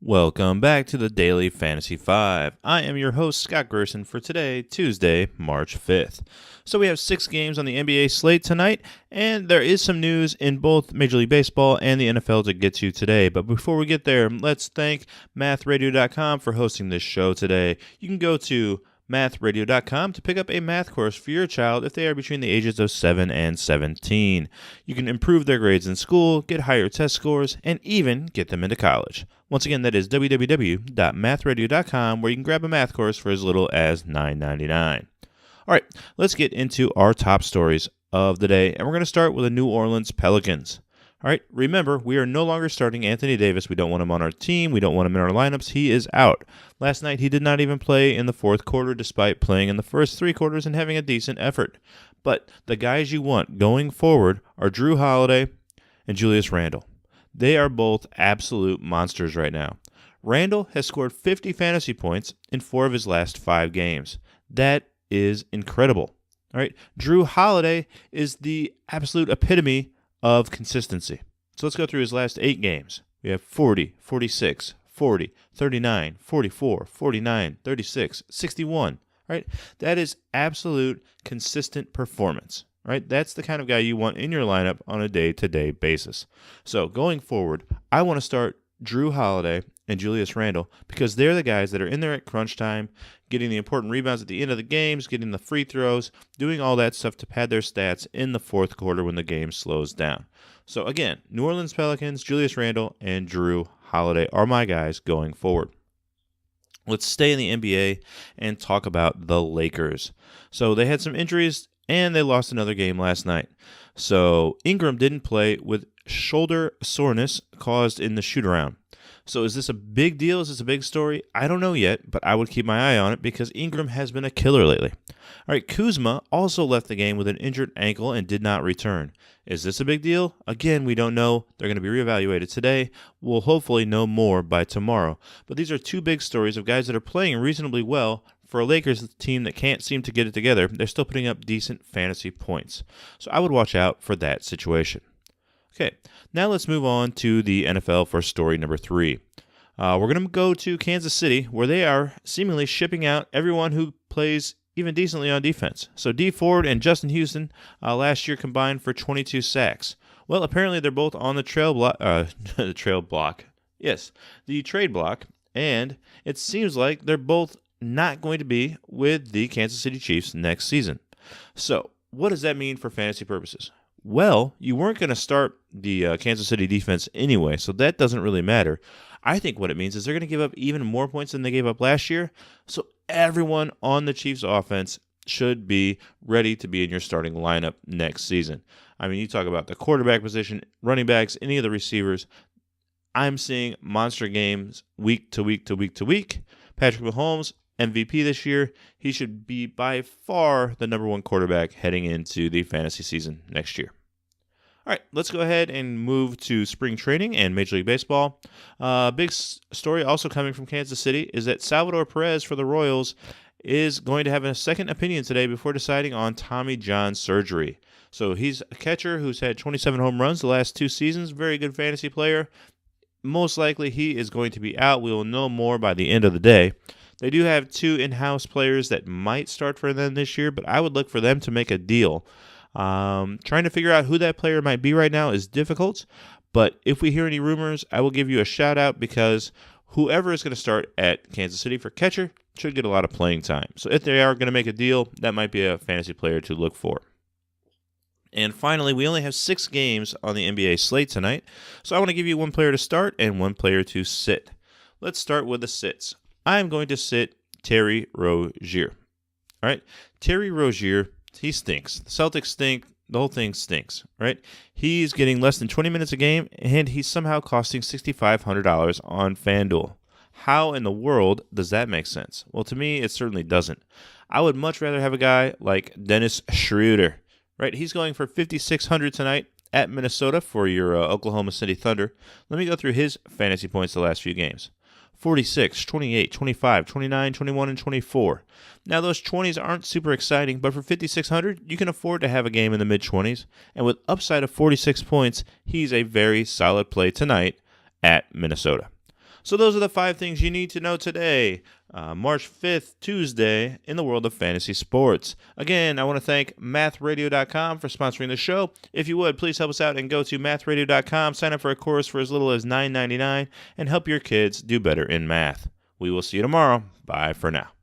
Welcome back to the Daily Fantasy 5. I am your host, Scott Gerson, for today, Tuesday, March 5th. So we have 6 games on the NBA slate tonight, and there is some news in both Major League Baseball and the NFL to get to today. But before we get there, let's thank mathradio.com for hosting this show today. You can go to mathradio.com to pick up a math course for your child if they are between the ages of 7 and 17. You can improve their grades in school, get higher test scores, and even get them into college. Once again, that is www.mathradio.com, where you can grab a math course for as little as $9.99. All right, let's get into our top stories of the day, and we're going to start with the New Orleans Pelicans. All right, remember, we are no longer starting Anthony Davis. We don't want him on our team. We don't want him in our lineups. He is out. Last night, he did not even play in the fourth quarter, despite playing in the first 3 quarters and having a decent effort. But the guys you want going forward are Drew Holiday and Julius Randle. They are both absolute monsters right now. Randle has scored 50 fantasy points in 4 of his last 5 games. That is incredible. All right, Drew Holiday is the absolute epitome of consistency. So let's go through his last 8 games. We have 40, 46, 40, 39, 44, 49, 36, 61. Right? That is absolute consistent performance. Right? That's the kind of guy you want in your lineup on a day-to-day basis. So going forward, I want to start Drew Holiday and Julius Randle because they're the guys that are in there at crunch time, getting the important rebounds at the end of the games, getting the free throws, doing all that stuff to pad their stats in the fourth quarter when the game slows down. So again, New Orleans Pelicans, Julius Randle, and Drew Holiday are my guys going forward. Let's stay in the NBA and talk about the Lakers. So they had some injuries and they lost another game last night. So Ingram didn't play with shoulder soreness caused in the shoot-around. So is this a big deal? Is this a big story? I don't know yet, but I would keep my eye on it because Ingram has been a killer lately. All right, Kuzma also left the game with an injured ankle and did not return. Is this a big deal? Again, we don't know. They're going to be reevaluated today. We'll hopefully know more by tomorrow. But these are 2 big stories of guys that are playing reasonably well. For a Lakers team that can't seem to get it together, they're still putting up decent fantasy points. So I would watch out for that situation. Okay, now let's move on to the NFL for story number 3. We're going to go to Kansas City, where they are seemingly shipping out everyone who plays even decently on defense. So Dee Ford and Justin Houston last year combined for 22 sacks. Well, apparently they're both on the the trade block, and it seems like they're both not going to be with the Kansas City Chiefs next season. So what does that mean for fantasy purposes? Well, you weren't going to start the Kansas City defense anyway, so that doesn't really matter. I think what it means is they're going to give up even more points than they gave up last year, so everyone on the Chiefs offense should be ready to be in your starting lineup next season. I mean, you talk about the quarterback position, running backs, any of the receivers. I'm seeing monster games week to week to week to week. Patrick Mahomes, MVP this year, he should be by far the number 1 quarterback heading into the fantasy season next year. All right, let's go ahead and move to spring training and Major League Baseball. Big story also coming from Kansas City is that Salvador Perez for the Royals is going to have a second opinion today before deciding on Tommy John surgery. So he's a catcher who's had 27 home runs the last 2 seasons, very good fantasy player. Most likely he is going to be out. We will know more by the end of the day. They do have 2 in-house players that might start for them this year, but I would look for them to make a deal. Trying to figure out who that player might be right now is difficult, but if we hear any rumors, I will give you a shout-out because whoever is going to start at Kansas City for catcher should get a lot of playing time. So if they are going to make a deal, that might be a fantasy player to look for. And finally, we only have 6 games on the NBA slate tonight, so I want to give you 1 player to start and 1 player to sit. Let's start with the sits. I'm going to sit Terry Rozier. All right, Terry Rozier, he stinks. The Celtics stink. The whole thing stinks, right? He's getting less than 20 minutes a game, and he's somehow costing $6,500 on FanDuel. How in the world does that make sense? Well, to me, it certainly doesn't. I would much rather have a guy like Dennis Schroeder, right? He's going for $5,600 tonight at Minnesota for your Oklahoma City Thunder. Let me go through his fantasy points the last few games. 46, 28, 25, 29, 21, and 24. Now, those 20s aren't super exciting, but for $5,600, you can afford to have a game in the mid-20s. And with upside of 46 points, he's a very solid play tonight at Minnesota. So those are the 5 things you need to know today, March 5th, Tuesday, in the world of fantasy sports. Again, I want to thank mathradio.com for sponsoring the show. If you would, please help us out and go to mathradio.com, sign up for a course for as little as $9.99, and help your kids do better in math. We will see you tomorrow. Bye for now.